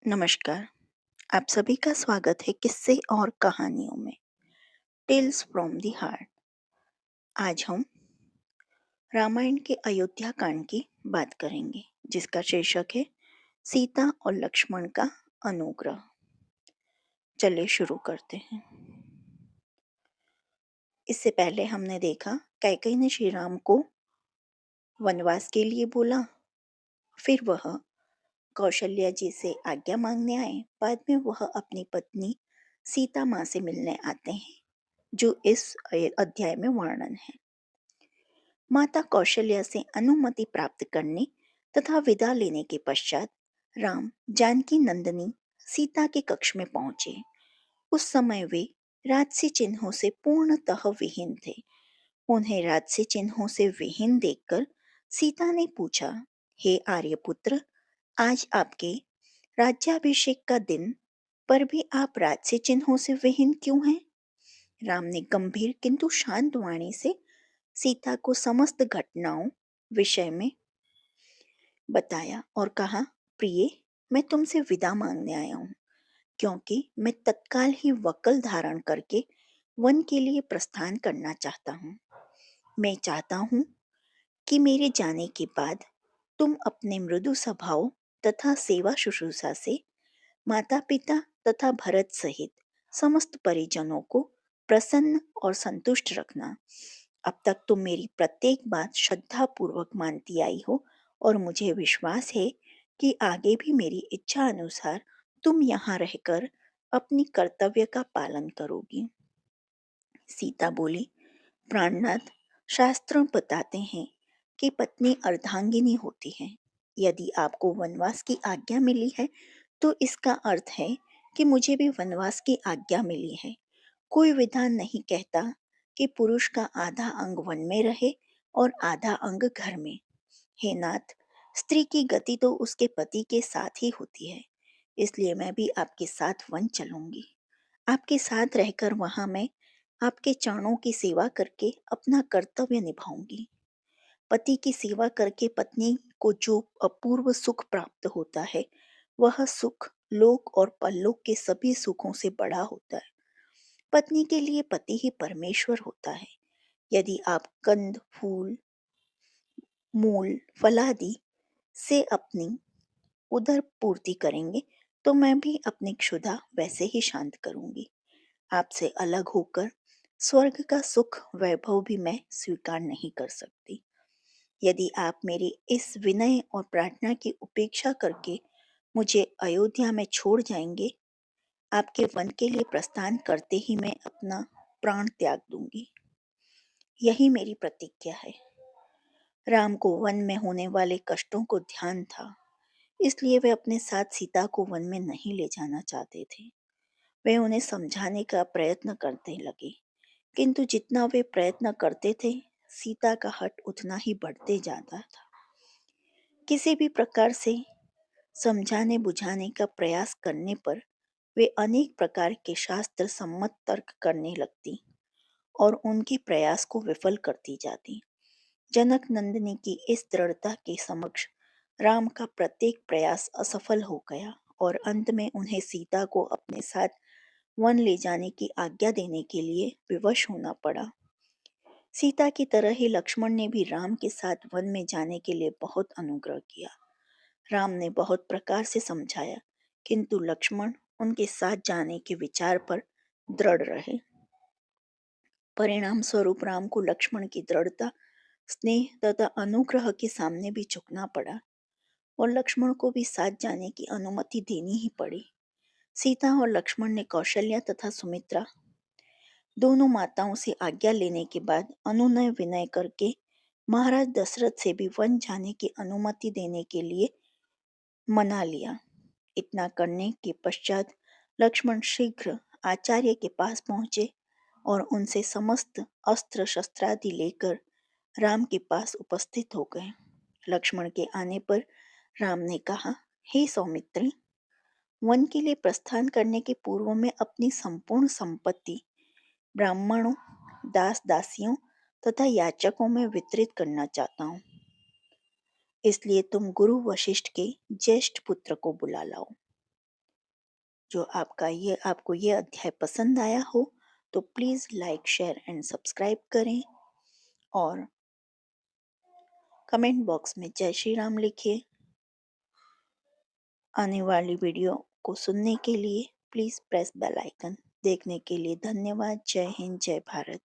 नमस्कार। आप सभी का स्वागत है किस्से और कहानियों में। Tales from the heart. आज हम रामायण के अयोध्या कांड की बात करेंगे, जिसका शीर्षक है सीता और लक्ष्मण का अनुग्रह। चलिए शुरू करते हैं। इससे पहले हमने देखा कैकेयी ने श्री राम को वनवास के लिए बोला। फिर वह कौशल्या जी से आज्ञा मांगने आए। बाद में वह अपनी पत्नी सीता माँ से मिलने आते हैं, जो इस अध्याय में वर्णन है। माता कौशल्या से अनुमति प्राप्त करने तथा विदा लेने के पश्चात राम जानकी नंदनी सीता के कक्ष में पहुंचे। उस समय वे राजसी चिन्हों से पूर्णतः विहीन थे। उन्हें राजसी चिन्हों से विहीन देखकर सीता ने पूछा, हे आर्यपुत्र, आज आपके राज्याभिषेक का दिन पर भी आप राजसी चिन्हों से विहीन क्यों हैं? राम ने गंभीर किंतु शांत वाणी से सीता को समस्त घटनाओं विषय में बताया और कहा, प्रिय, मैं तुमसे विदा मांगने आया हूँ, क्योंकि मैं तत्काल ही वक्ल धारण करके वन के लिए प्रस्थान करना चाहता हूँ। मैं चाहता हूँ कि मेरे जाने के बाद तुम अपने मृदु स्वभाव तथा सेवा शुश्रूषा से माता पिता तथा भरत सहित समस्त परिजनों को प्रसन्न और संतुष्ट रखना। अब तक तुम मेरी प्रत्येक बात श्रद्धा पूर्वक मानती आई हो और मुझे विश्वास है कि आगे भी मेरी इच्छा अनुसार तुम यहाँ रहकर अपनी कर्तव्य का पालन करोगी। सीता बोली, प्राणनाथ, शास्त्र बताते हैं कि पत्नी अर्धांगिनी होती है। यदि आपको वनवास की आज्ञा मिली है तो इसका अर्थ है कि मुझे भी वनवास की आज्ञा मिली है। कोई विधान नहीं कहता कि पुरुष का आधा अंग वन में रहे और आधा अंग घर में। हे नाथ, स्त्री की गति तो उसके पति के साथ ही होती है। इसलिए मैं भी आपके साथ वन चलूंगी। आपके साथ रहकर वहां मैं आपके चरणों की सेवा करके अपना कर्तव्य निभाऊंगी। पति की सेवा करके पत्नी को जो अपूर्व सुख प्राप्त होता है, वह सुख लोक और परलोक के सभी सुखों से बड़ा होता है। पत्नी के लिए पति ही परमेश्वर होता है। यदि आप कंद, फूल, मूल, फलादि से अपनी उदर पूर्ति करेंगे तो मैं भी अपनी क्षुधा वैसे ही शांत करूंगी। आपसे अलग होकर स्वर्ग का सुख वैभव भी मैं स्वीकार नहीं कर सकती। यदि आप मेरी इस विनय और प्रार्थना की उपेक्षा करके मुझे अयोध्या में छोड़ जाएंगे, आपके वन के लिए प्रस्थान करते ही मैं अपना प्राण त्याग दूंगी। यही मेरी प्रतिज्ञा है। राम को वन में होने वाले कष्टों को ध्यान था, इसलिए वे अपने साथ सीता को वन में नहीं ले जाना चाहते थे। वे उन्हें समझाने का प्रयत्न करने लगे, किंतु जितना वे प्रयत्न करते थे, सीता का हठ उतना ही बढ़ते जाता था। किसी भी प्रकार से समझाने बुझाने का प्रयास करने पर वे अनेक प्रकार के शास्त्र सम्मत तर्क करने लगती और उनके प्रयास को विफल करती जाती। जनक नंदिनी की इस दृढ़ता के समक्ष राम का प्रत्येक प्रयास असफल हो गया और अंत में उन्हें सीता को अपने साथ वन ले जाने की आज्ञा देने के लिए विवश होना पड़ा। सीता की तरह ही लक्ष्मण ने भी राम के साथ वन में जाने के लिए बहुत अनुग्रह किया। राम ने बहुत प्रकार से समझाया, किंतु लक्ष्मण उनके साथ जाने के विचार पर दृढ़ रहे। परिणाम स्वरूप राम को लक्ष्मण की दृढ़ता, स्नेह तथा अनुग्रह के सामने भी झुकना पड़ा और लक्ष्मण को भी साथ जाने की अनुमति देनी ही पड़ी। सीता और लक्ष्मण ने कौशल्या तथा सुमित्रा दोनों माताओं से आज्ञा लेने के बाद अनुनय विनय करके महाराज दशरथ से भी वन जाने की अनुमति देने के लिए मना लिया। इतना करने के पश्चात लक्ष्मण शीघ्र आचार्य के पास पहुंचे और उनसे समस्त अस्त्र शस्त्रादि लेकर राम के पास उपस्थित हो गए। लक्ष्मण के आने पर राम ने कहा, हे सौमित्री, वन के लिए प्रस्थान करने के पूर्व में अपनी संपूर्ण संपत्ति ब्राह्मणों, दास दासियों तथा याचकों में वितरित करना चाहता हूँ। इसलिए तुम गुरु वशिष्ठ के ज्येष्ठ पुत्र को बुला लाओ। जो आपको ये अध्याय पसंद आया हो तो please like, share and subscribe करें और कमेंट बॉक्स में जय श्री राम लिखिए। आने वाली वीडियो को सुनने के लिए प्लीज़ प्रेस बेल आइकन। देखने के लिए धन्यवाद। जय हिंद, जय भारत।